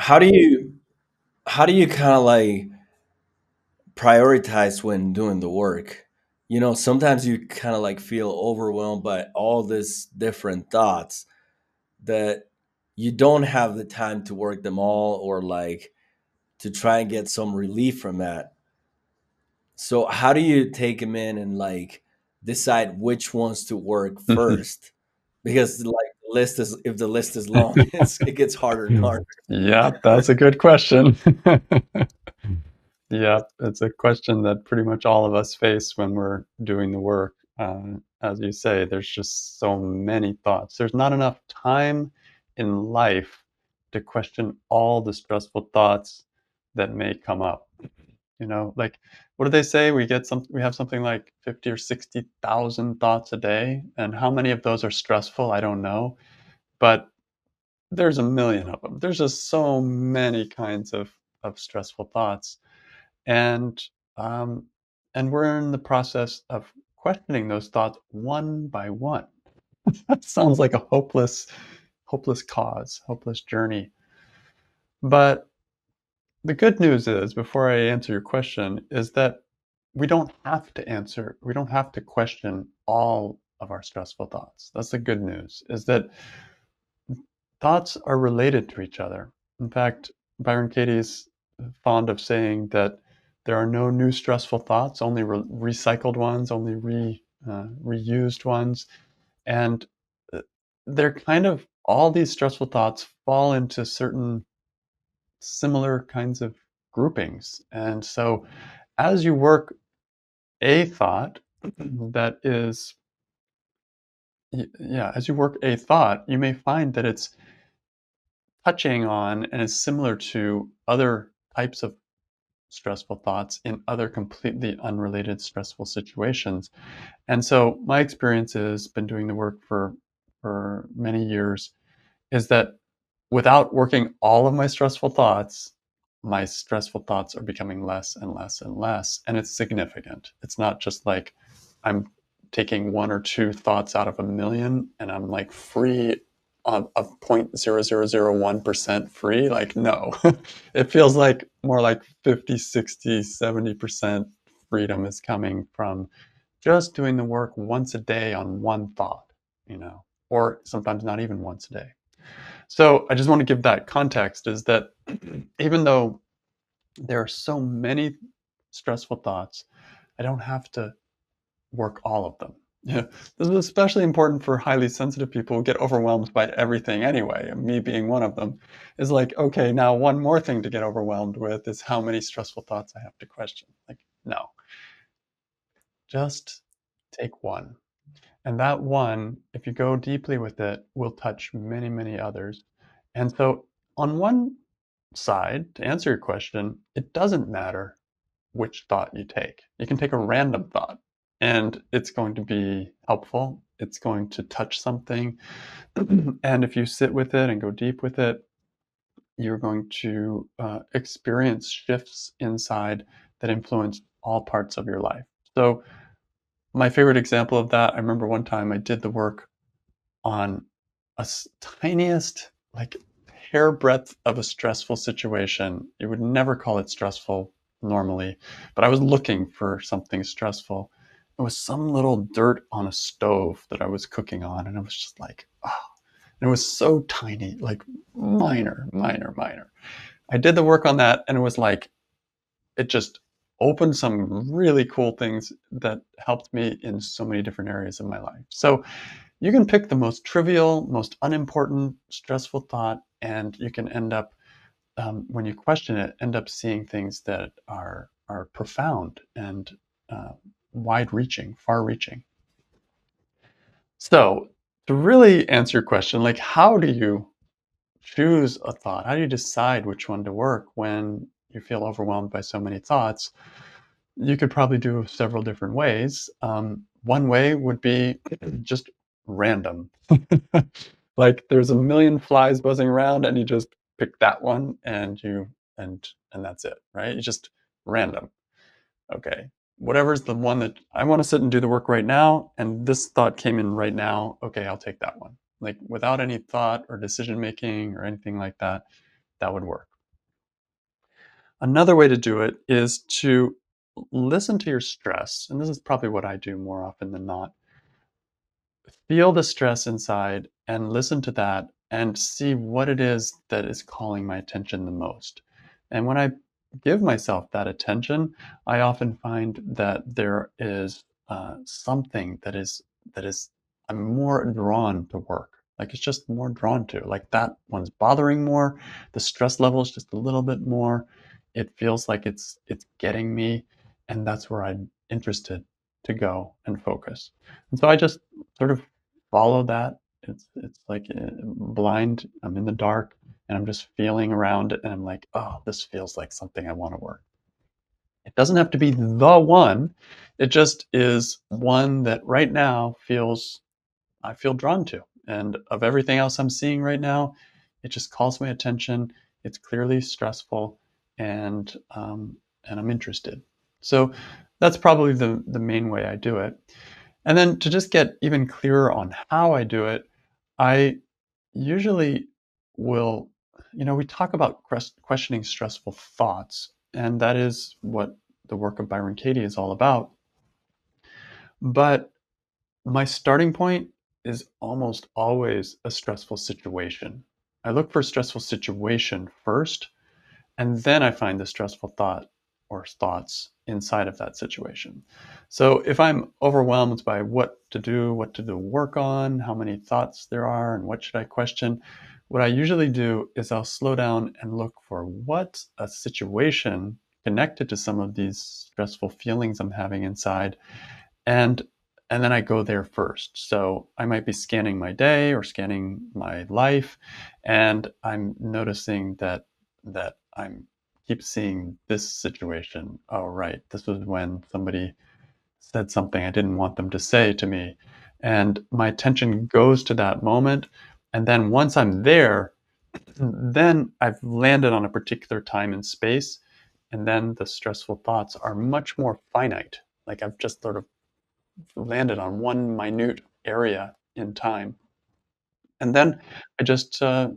How do you how do you kind of like prioritize when doing the work? Sometimes you kind of like feel overwhelmed by all these different thoughts that you don't have the time to work them all or like to try and get some relief from that. So how do you take them in and like decide which ones to work first? Because like the list is if the list is long, it gets harder and harder. Yeah, that's a good question. Yeah, it's a question that pretty much all of us face when we're doing the work. As you say, there's just so many thoughts. There's not enough time in life to question all the stressful thoughts that may come up. Like what do they say? We have something like 50 or 60,000 thoughts a day, and how many of those are stressful, I don't know. But there's a million of them. There's just so many kinds of stressful thoughts, and um, and we're in the process of questioning those thoughts one by one. That sounds like a hopeless cause, hopeless journey. But the good news is, before I answer your question, is that we don't have to question all of our stressful thoughts. That's the good news, is that thoughts are related to each other. In fact, Byron Katie is fond of saying that there are no new stressful thoughts, only recycled ones, only reused ones. And uh, they're kind of all these stressful thoughts fall into certain similar kinds of groupings. And so as you work a thought that is, yeah, as you work a thought, you may find that it's touching on and is similar to other types of stressful thoughts in other completely unrelated stressful situations. And so my experience has been doing the work for many years is that without working all of my stressful thoughts are becoming less and less and less. And it's significant. It's not just like I'm taking one or two thoughts out of a million and I'm like free of 0.0001% free. Like, no, it feels like more like 50, 60, 70% freedom is coming from just doing the work once a day on one thought, or sometimes not even once a day. So I just want to give that context is that even though there are so many stressful thoughts, I don't have to work all of them. Yeah, this is especially important for highly sensitive people who get overwhelmed by everything anyway, and me being one of them. Is like, okay, now one more thing to get overwhelmed with is how many stressful thoughts I have to question. Like, no, just take one. And that one, if you go deeply with it, will touch many, many others. And so, on one side, to answer your question, it doesn't matter which thought you take. You can take a random thought and it's going to be helpful. It's going to touch something. And if you sit with it and go deep with it, you're going to experience shifts inside that influence all parts of your life. So, my favorite example of that, I remember one time I did the work on tiniest, like hairbreadth of a stressful situation. You would never call it stressful normally, but I was looking for something stressful. It was some little dirt on a stove that I was cooking on, and it was just like, oh, and it was so tiny, like minor, minor, minor. I did the work on that, and it was like, it just opened some really cool things that helped me in so many different areas of my life. So you can pick the most trivial, most unimportant, stressful thought, and you can end up, when you question it, end up seeing things that are profound and uh, wide-reaching, far-reaching. So, to really answer your question, like how do you choose a thought? How do you decide which one to work when you feel overwhelmed by so many thoughts? You could probably do several different ways. One way would be just random. Like there's a million flies buzzing around and you just pick that one and that's it, right? You just random. Okay. Whatever's the one that I want to sit and do the work right now, and this thought came in right now. Okay, I'll take that one. Like without any thought or decision making or anything like that, that would work. Another way to do it is to listen to your stress. And this is probably what I do more often than not. Feel the stress inside and listen to that and see what it is that is calling my attention the most. And when I give myself that attention, I often find that there is something that is I'm more drawn to work. Like it's just more drawn to. Like that one's bothering more. The stress level is just a little bit more. It feels like it's getting me, and that's where I'm interested to go and focus. And so I just sort of follow that. It's like blind. I'm in the dark and I'm just feeling around it and I'm like, oh, this feels like something I want to work. It doesn't have to be the one. It just is one that right now feels I feel drawn to. And of everything else I'm seeing right now, it just calls my attention. It's clearly stressful, and I'm interested. So that's probably the main way I do it. And then to just get even clearer on how I do it, I usually will, we talk about questioning stressful thoughts, and that is what the work of Byron Katie is all about. But my starting point is almost always a stressful situation. I look for a stressful situation first, and then I find the stressful thought or thoughts inside of that situation. So if I'm overwhelmed by what to do work on, how many thoughts there are, and what should I question, what I usually do is I'll slow down and look for what a situation connected to some of these stressful feelings I'm having inside, and and then I go there first. So I might be scanning my day or scanning my life, and I'm noticing that I'm keep seeing this situation. Oh, right, this was when somebody said something I didn't want them to say to me, and my attention goes to that moment. And then once I'm there, then I've landed on a particular time and space, and then the stressful thoughts are much more finite. Like I've just sort of landed on one minute area in time, and then I just uh,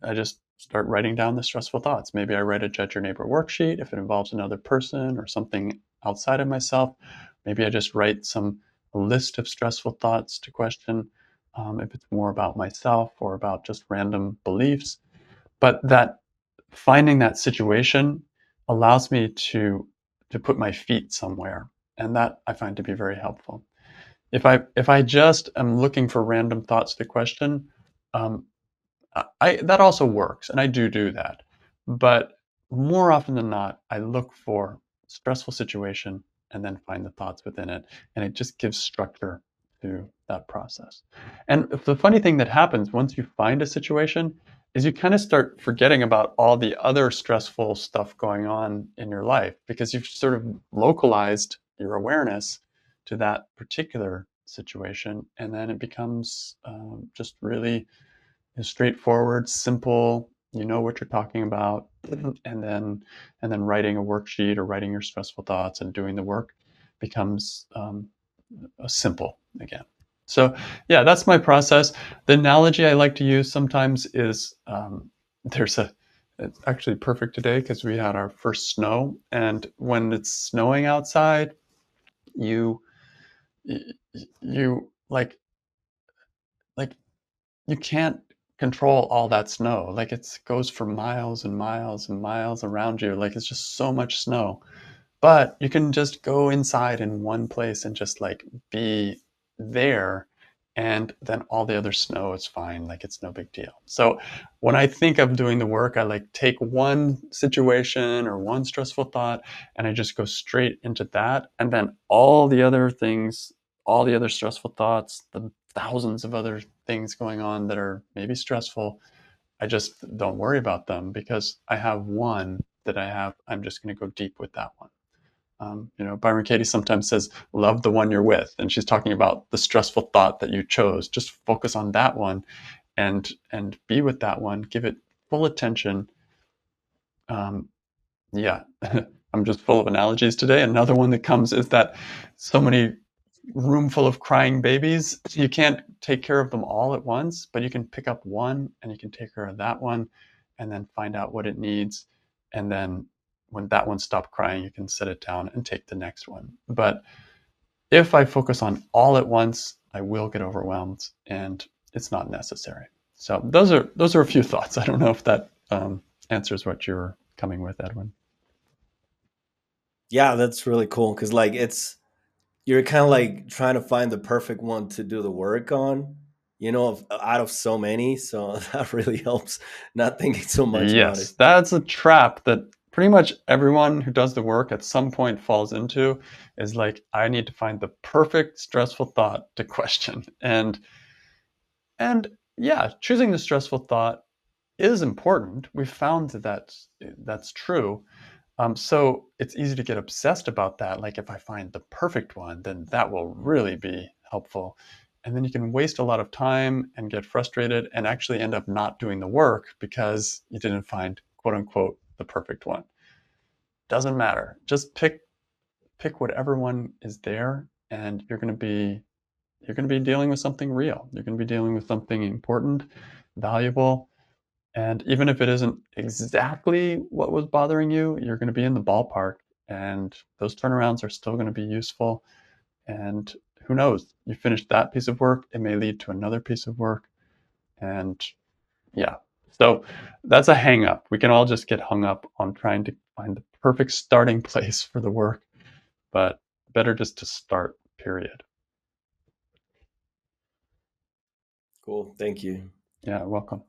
I just start writing down the stressful thoughts. Maybe I write a judge your neighbor worksheet if it involves another person or something outside of myself. Maybe I just write a list of stressful thoughts to question, if it's more about myself or about just random beliefs. But that finding that situation allows me to put my feet somewhere, and that I find to be very helpful. If I just am looking for random thoughts to question, um, I that also works, and I do that. But more often than not, I look for stressful situation and then find the thoughts within it, and it just gives structure to that process. And the funny thing that happens once you find a situation is you kind of start forgetting about all the other stressful stuff going on in your life because you've sort of localized your awareness to that particular situation, and then it becomes just really straightforward, simple. You know what you're talking about, and then writing a worksheet or writing your stressful thoughts and doing the work becomes simple again. So yeah, that's my process. The analogy I like to use sometimes is there's a it's actually perfect today because we had our first snow, and when it's snowing outside, you you like you can't control all that snow. Like it goes for miles and miles and miles around you. Like it's just so much snow. But you can just go inside in one place and just like be there. And then all the other snow is fine. Like it's no big deal. So when I think of doing the work, I like take one situation or one stressful thought and I just go straight into that. And then all the other things, all the other stressful thoughts, the thousands of other things going on that are maybe stressful, I just don't worry about them because I have one that I'm just going to go deep with that one. Byron Katie sometimes says, love the one you're with. And she's talking about the stressful thought that you chose. Just focus on that one and be with that one. Give it full attention. Um, yeah, I'm just full of analogies today. Another one that comes is that so many room full of crying babies. You can't take care of them all at once, but you can pick up one and you can take care of that one and then find out what it needs. And then when that one stopped crying, you can set it down and take the next one. But if I focus on all at once, I will get overwhelmed, and it's not necessary. So those are a few thoughts. I don't know if that answers what you're coming with, Edwin. Yeah, that's really cool because like you're kind of like trying to find the perfect one to do the work on, out of so many. So that really helps not thinking so much about it. Yes, that's a trap that pretty much everyone who does the work at some point falls into, is like, I need to find the perfect stressful thought to question. And yeah, choosing the stressful thought is important. We've found that that's true. So it's easy to get obsessed about that. Like, if I find the perfect one, then that will really be helpful. And then you can waste a lot of time and get frustrated and actually end up not doing the work because you didn't find, quote unquote, the perfect one. Doesn't matter. Just pick whatever one is there, and you're going to be dealing with something real. You're going to be dealing with something important, valuable, and even if it isn't exactly what was bothering you, you're going to be in the ballpark, and those turnarounds are still going to be useful. And who knows? You finish that piece of work, it may lead to another piece of work. And yeah, so that's a hang up. We can all just get hung up on trying to find the perfect starting place for the work, but better just to start, period. Cool. Thank you. Yeah, welcome.